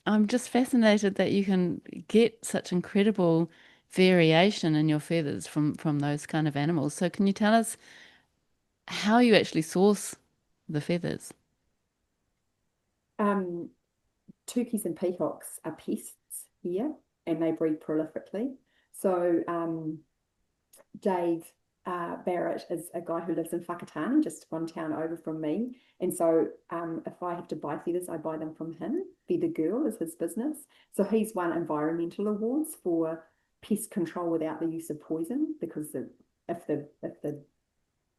I'm just fascinated that you can get such incredible variation in your feathers from those kind of animals. So can you tell us how you actually source the feathers? Um, Turkeys and peacocks are pests here, and they breed prolifically. So Dave Barrett is a guy who lives in Whakatane, just one town over from me. And so if I have to buy feathers, I buy them from him. Feather Girl is his business. So he's won environmental awards for pest control without the use of poison, because if the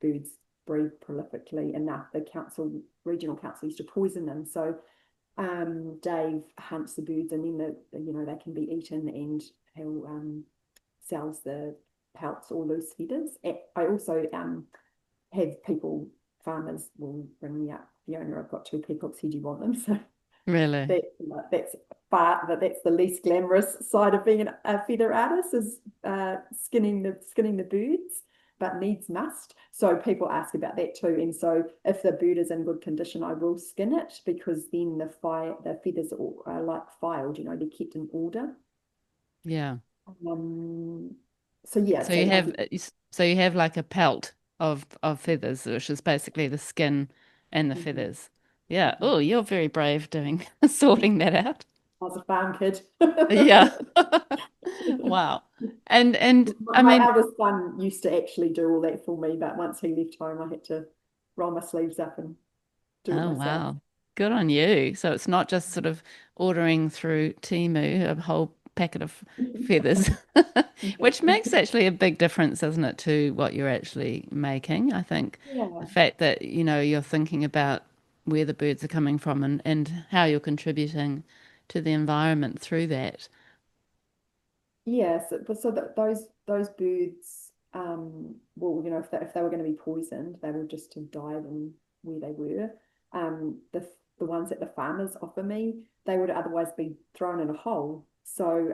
birds breed prolifically enough, the regional council used to poison them. So Dave hunts the birds, and then they can be eaten, and he'll sells the pelts or loose feathers. I also have people, farmers will ring me up. Fiona, I've got two peacocks. Who do you want them? So Really? that that's that's the least glamorous side of being a feather artist, is skinning the birds, but needs must. So people ask about that too. And so if the bird is in good condition, I will skin it, because then the feathers are like filed. They're kept in order. Yeah. Um, so yeah, So so you I have get so you have like a pelt of feathers, which is basically the skin and the mhm, feathers. Yeah. mhm. Oh, you're very brave doing sorting that out. I was a farm kid. Yeah. Wow. And I My mean, eldest son used to actually do all that for me, but once he left home, I had to roll my sleeves up and do it oh myself. wow. Good on you. So it's not just sort of ordering through Temu a whole packet of feathers, which makes actually a big difference, doesn't it, to what you're actually making? I think the Yeah, fact that, you're thinking about where the birds are coming from and how you're contributing to the environment through that. yeah. So that those birds, well, if they were going to be poisoned, they would just have died in where they were. The ones that the farmers offer me, they would otherwise be thrown in a hole. So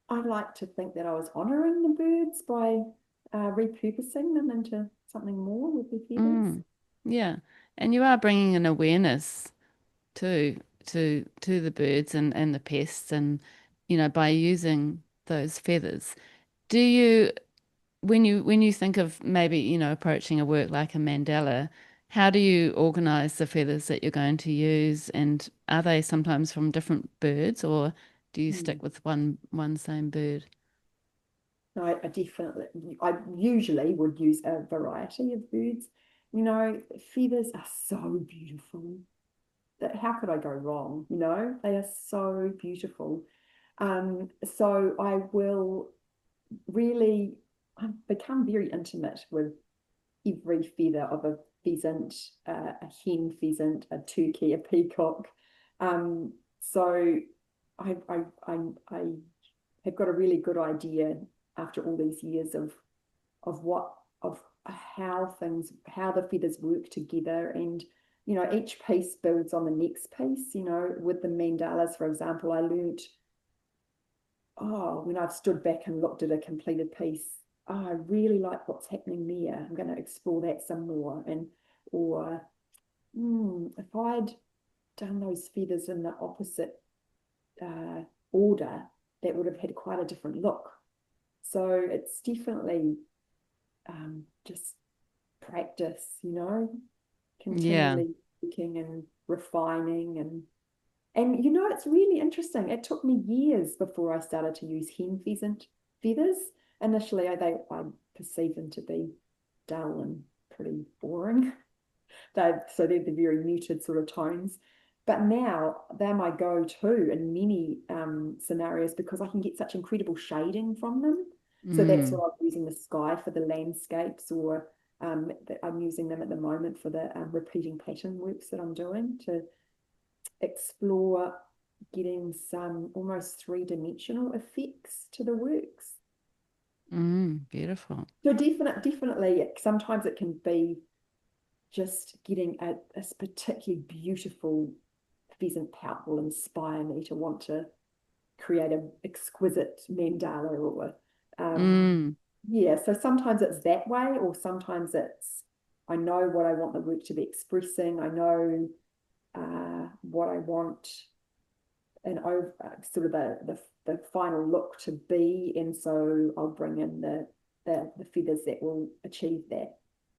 I like to think that I was honouring the birds by repurposing them into something more with their feathers. Mm, yeah. And you are bringing an awareness to to the birds and the pests and by using those feathers. Do you when you think of maybe approaching a work like a mandala, how do you organize the feathers that you're going to use, and are they sometimes from different birds, or do you Hmm. stick with one same bird? No, I usually would use a variety of birds. Feathers are so beautiful that how could I go wrong? They are so beautiful. So I will really, I've become very intimate with every feather of a pheasant, a hen pheasant, a turkey, a peacock. So I have got a really good idea after all these years of what of how the feathers work together, and each piece builds on the next piece. With the mandalas, for example, I learnt, when I've stood back and looked at a completed piece, I really like what's happening there. I'm going to explore that some more. Or if I'd done those feathers in the opposite uh, order, that would have had quite a different look. So it's definitely just practice, Yeah. continually working and refining, and it's really interesting. It took me years before I started to use hen pheasant feathers. Initially, I perceived them to be dull and pretty boring. They're the very muted sort of tones. But now they're my go-to in many scenarios, because I can get such incredible shading from them. So that's Mm. why I'm using the sky for the landscapes, or I'm using them at the moment for the repeating pattern works that I'm doing, to explore getting some almost three-dimensional effects to the works. Beautiful. So definitely, sometimes it can be just getting a particularly beautiful pheasant pout will inspire me to want to create an exquisite mandala, or Mm. yeah. So sometimes it's that way, or sometimes it's I know what I want the work to be expressing. I know what I want an over sort of the final look to be, and so I'll bring in the feathers that will achieve that.